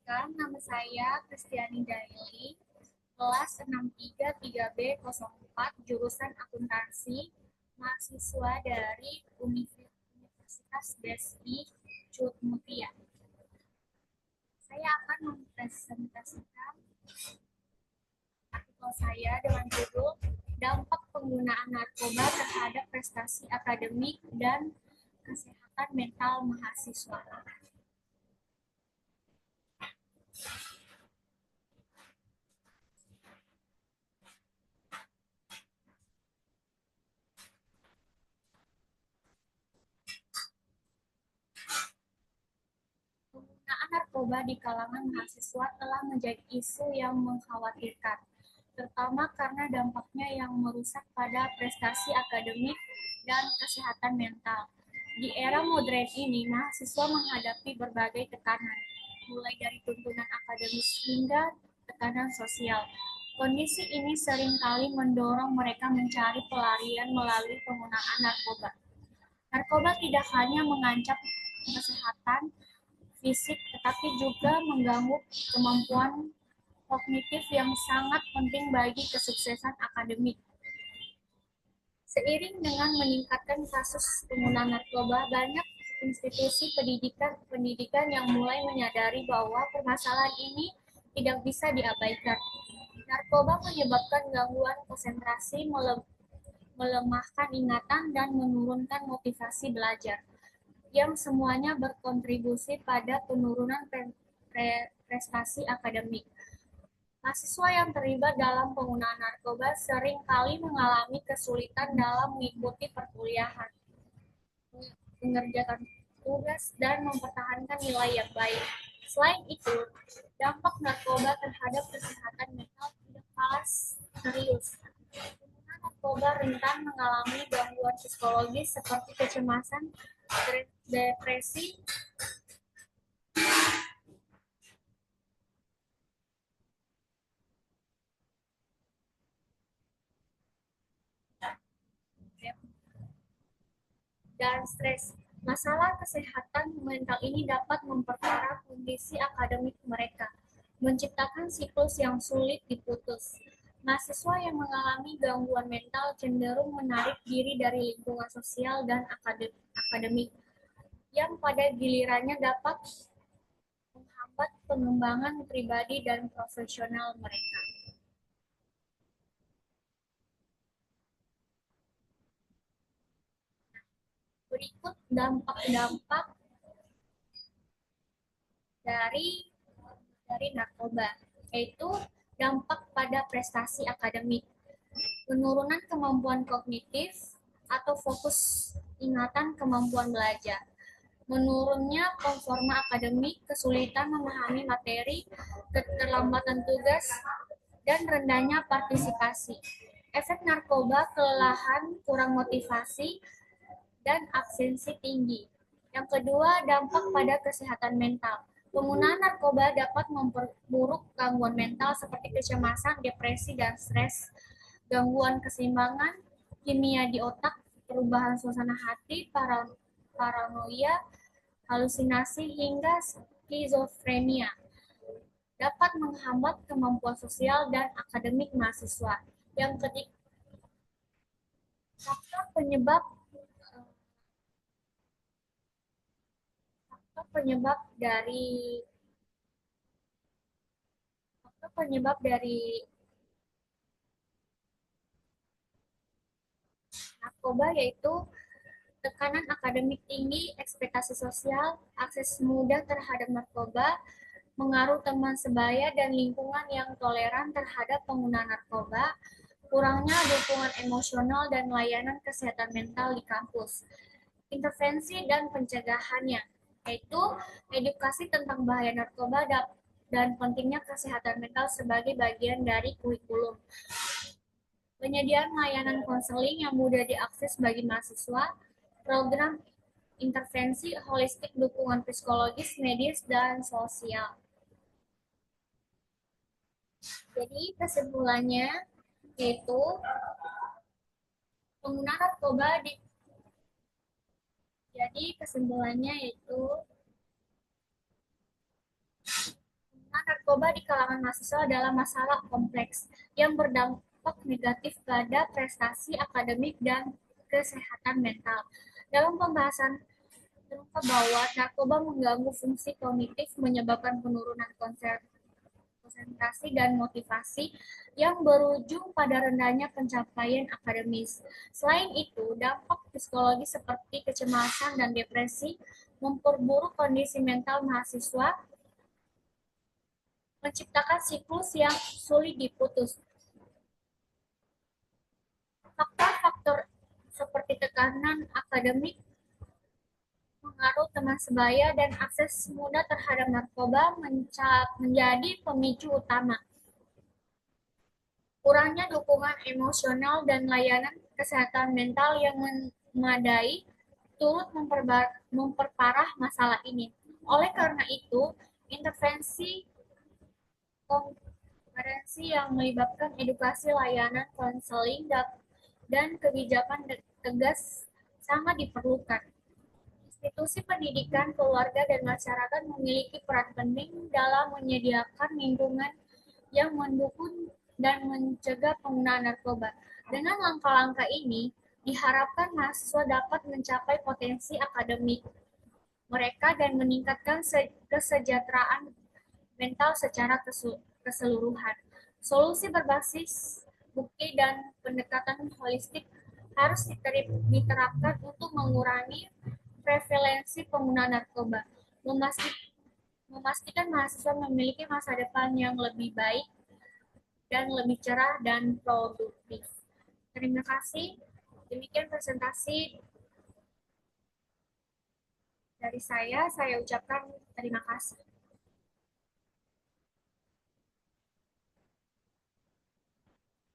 Perkenalkan, nama saya Kristiani Daily, kelas 633B04, jurusan akuntansi, mahasiswa dari Universitas BSI Cut Mutia. Saya akan mempresentasikan artikel saya dengan judul Dampak Penggunaan Narkoba Terhadap Prestasi Akademik dan Kesehatan Mental Mahasiswa. Penggunaan narkoba di kalangan mahasiswa telah menjadi isu yang mengkhawatirkan, terutama karena dampaknya yang merusak pada prestasi akademik dan kesehatan mental. Di era modern ini, mahasiswa menghadapi berbagai tekanan, mulai dari tuntunan akademis hingga tekanan sosial. Kondisi ini seringkali mendorong mereka mencari pelarian melalui penggunaan narkoba. Narkoba tidak hanya mengancam kesehatan fisik, tetapi juga mengganggu kemampuan kognitif yang sangat penting bagi kesuksesan akademik. Seiring dengan meningkatkan kasus penggunaan narkoba, banyak institusi pendidikan yang mulai menyadari bahwa permasalahan ini tidak bisa diabaikan. Narkoba menyebabkan gangguan konsentrasi, melemahkan ingatan, dan menurunkan motivasi belajar, yang semuanya berkontribusi pada penurunan prestasi akademik. Mahasiswa yang terlibat dalam penggunaan narkoba sering kali mengalami kesulitan dalam mengikuti perkuliahan, mengerjakan tugas, dan mempertahankan nilai yang baik. Selain itu, dampak narkoba terhadap kesehatan mental tidak kalah serius. Pengguna narkoba rentan mengalami gangguan psikologis seperti kecemasan, depresi, dan stres. Masalah kesehatan mental ini dapat memperparah kondisi akademik mereka, menciptakan siklus yang sulit diputus. Mahasiswa yang mengalami gangguan mental cenderung menarik diri dari lingkungan sosial dan akademik, yang pada gilirannya dapat menghambat pengembangan pribadi dan profesional mereka. Berikut dampak-dampak dari narkoba, yaitu dampak pada prestasi akademik, penurunan kemampuan kognitif atau fokus ingatan, kemampuan belajar, menurunnya performa akademik, kesulitan memahami materi, keterlambatan tugas, dan rendahnya partisipasi. Efek narkoba, kelelahan, kurang motivasi, dan absensi tinggi. Yang kedua, dampak pada kesehatan mental. Penggunaan narkoba dapat memperburuk gangguan mental seperti kecemasan, depresi, dan stres, gangguan keseimbangan kimia di otak, perubahan suasana hati, paranoia, halusinasi, hingga skizofrenia. Dapat menghambat kemampuan sosial dan akademik mahasiswa. Yang ketiga, faktor penyebab penyebab dari penyebab dari narkoba yaitu tekanan akademik tinggi, ekspektasi sosial, akses mudah terhadap narkoba, pengaruh teman sebaya dan lingkungan yang toleran terhadap penggunaan narkoba, kurangnya dukungan emosional dan layanan kesehatan mental di kampus. Intervensi dan pencegahannya, yaitu edukasi tentang bahaya narkoba dan pentingnya kesehatan mental sebagai bagian dari kurikulum. Penyediaan layanan konseling yang mudah diakses bagi mahasiswa, program intervensi holistik, dukungan psikologis, medis, dan sosial. Jadi kesimpulannya yaitu penggunaan narkoba kesimpulannya yaitu narkoba di kalangan mahasiswa adalah masalah kompleks yang berdampak negatif pada prestasi akademik dan kesehatan mental. Dalam pembahasan terungkap bahwa narkoba mengganggu fungsi kognitif, menyebabkan penurunan konsentrasi dan motivasi yang berujung pada rendahnya pencapaian akademis. Selain itu, dampak psikologis seperti kecemasan dan depresi memperburuk kondisi mental mahasiswa, menciptakan siklus yang sulit diputus. Faktor-faktor seperti tekanan akademik, pengaruh teman sebaya, dan akses mudah terhadap narkoba menjadi pemicu utama. Kurangnya dukungan emosional dan layanan kesehatan mental yang memadai turut memperparah masalah ini. Oleh karena itu, intervensi konferensi yang melibatkan edukasi, layanan konseling, dan kebijakan tegas sangat diperlukan. Institusi pendidikan, keluarga, dan masyarakat memiliki peran penting dalam menyediakan lingkungan yang mendukung dan mencegah penggunaan narkoba. Dengan langkah-langkah ini, diharapkan mahasiswa dapat mencapai potensi akademik mereka dan meningkatkan kesejahteraan mental secara keseluruhan. Solusi berbasis bukti dan pendekatan holistik harus diterapkan untuk mengurangi prevalensi penggunaan narkoba, memastikan mahasiswa memiliki masa depan yang lebih baik dan lebih cerah dan produktif. Terima kasih. Demikian presentasi dari saya ucapkan terima kasih.